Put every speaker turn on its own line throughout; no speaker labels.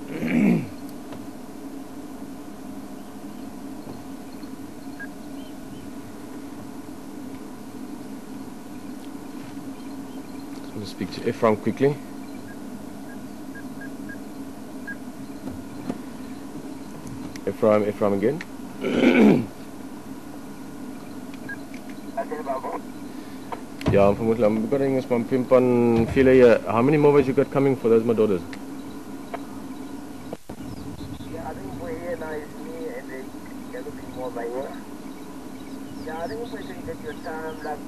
I'm going to speak to Ephraim quickly. Ephraim again. Yeah, I'm getting this pimpan file. How many more you got coming for those my daughters?
Yeah, I think for here now it's me and they're looking more by here. Yeah, I think if we can get your time, like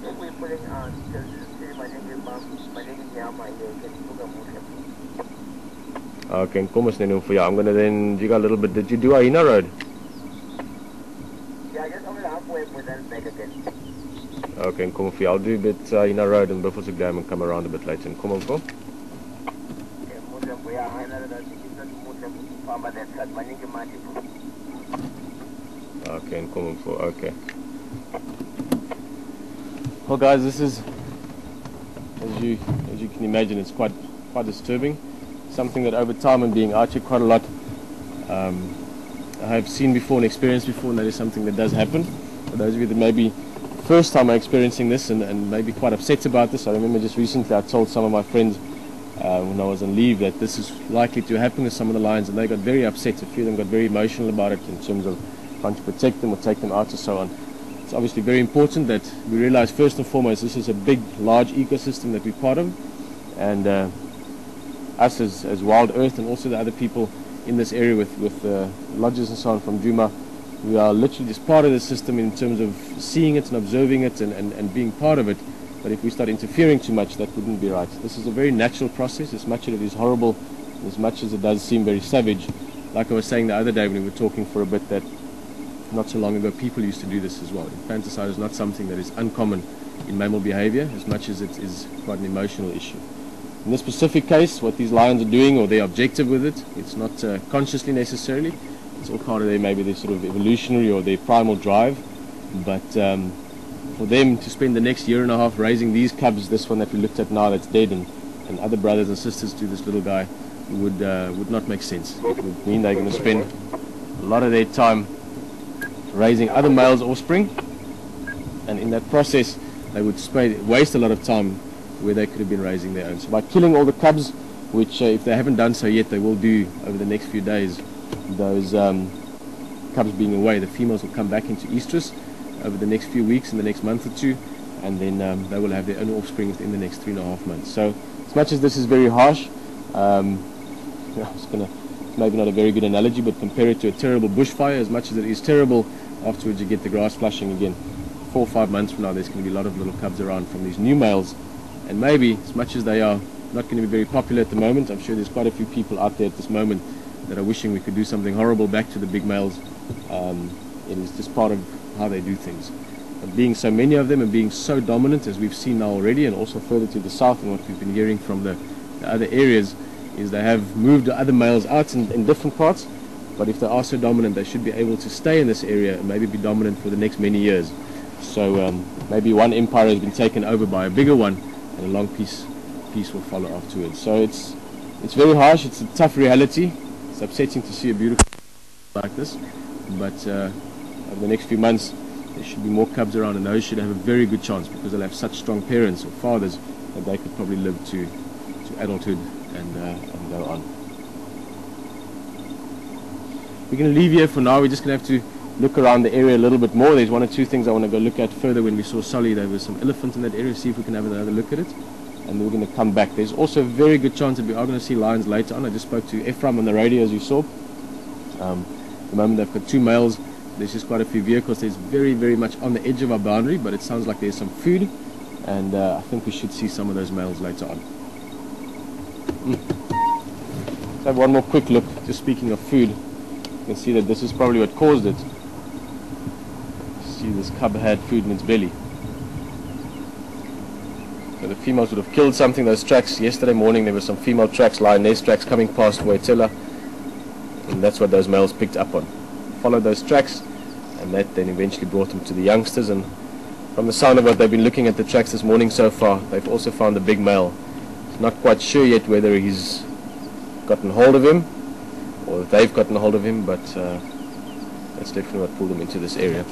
if we're putting on, because it's my name is Yama here, you can book a motion.
Okay, kom ons neem vir jou. I'm gonna then jig a little bit. Did you do Aina Road?
Yeah, I guess I'm halfway with that back again.
Okay, kom vir jou. I'll do a bit Aina Road and Buffalo's Dam and come around a bit later. And come on, go. Okay, and come on for okay. Well, guys, this is, as you can imagine, it's quite disturbing. Something that over time and being out here quite a lot, I have seen before and experienced before, and that is something that does happen. For those of you that maybe first time are experiencing this and maybe quite upset about this, I remember just recently I told some of my friends when I was on leave that this is likely to happen with some of the lions, and they got very upset. A few of them got very emotional about it in terms of trying to protect them or take them out and so on. It's obviously very important that we realize first and foremost this is a big, large ecosystem that we're part of, and us as WildEarth and also the other people in this area with lodges and so on from Djuma, we are literally just part of the system in terms of seeing it and observing it and being part of it. But if we start interfering too much, that wouldn't be right. This is a very natural process, as much as it is horrible, as much as it does seem very savage. Like I was saying the other day when we were talking for a bit, that not so long ago people used to do this as well. Infanticide is not something that is uncommon in mammal behavior, as much as it is quite an emotional issue. In this specific case, what these lions are doing, or their objective with it, it's not consciously necessarily. It's all part of maybe their sort of evolutionary or their primal drive. But for them to spend the next year and a half raising these cubs, this one that we looked at now that's dead, and other brothers and sisters to this little guy, would not make sense. It would mean they're going to spend a lot of their time raising other males' offspring, and in that process they would waste a lot of time where they could have been raising their own. So by killing all the cubs, which if they haven't done so yet, they will do over the next few days, those cubs being away, the females will come back into estrus over the next few weeks, in the next month or two, and then they will have their own offspring within the next 3.5 months. So as much as this is very harsh, it's maybe not a very good analogy, but compare it to a terrible bushfire. As much as it is terrible, afterwards you get the grass flushing again. 4 or 5 months from now there's going to be a lot of little cubs around from these new males, and maybe as much as they are not going to be very popular at the moment, I'm sure there's quite a few people out there at this moment that are wishing we could do something horrible back to the big males. It is just part of how they do things. But being so many of them and being so dominant, as we've seen now already, and also further to the south, and what we've been hearing from the other areas, is they have moved the other males out in different parts, but if they are so dominant, they should be able to stay in this area and maybe be dominant for the next many years. So maybe one empire has been taken over by a bigger one, and a long peace will follow afterwards. So it's very harsh, it's a tough reality. It's upsetting to see a beautiful like this, but over the next few months there should be more cubs around, and those should have a very good chance because they'll have such strong parents or fathers that they could probably live to adulthood and go on. We're going to leave here for now. We're just going to have to look around the area a little bit more. There's 1 or 2 things I want to go look at further. When we saw Sully, there was some elephant in that area, see if we can have another look at it, and then we're going to come back. There's also a very good chance that we are going to see lions later on. I just spoke to Ephraim on the radio, as you saw. At the moment they've got 2 males. There's just quite a few vehicles. There's very, very much on the edge of our boundary, but it sounds like there's some food, and I think we should see some of those males later on. Let's have one more quick look. Just speaking of food, you can see that this is probably what caused it. See, this cub had food in its belly. So the females would have killed something. Those tracks, yesterday morning there were some female tracks, lioness tracks coming past Waitela, and that's what those males picked up on. Followed those tracks, and that then eventually brought them to the youngsters, and from the sound of what they've been looking at the tracks this morning so far, they've also found the big male. Not quite sure yet whether he's gotten hold of him or they've gotten a hold of him, but that's definitely what pulled them into this area.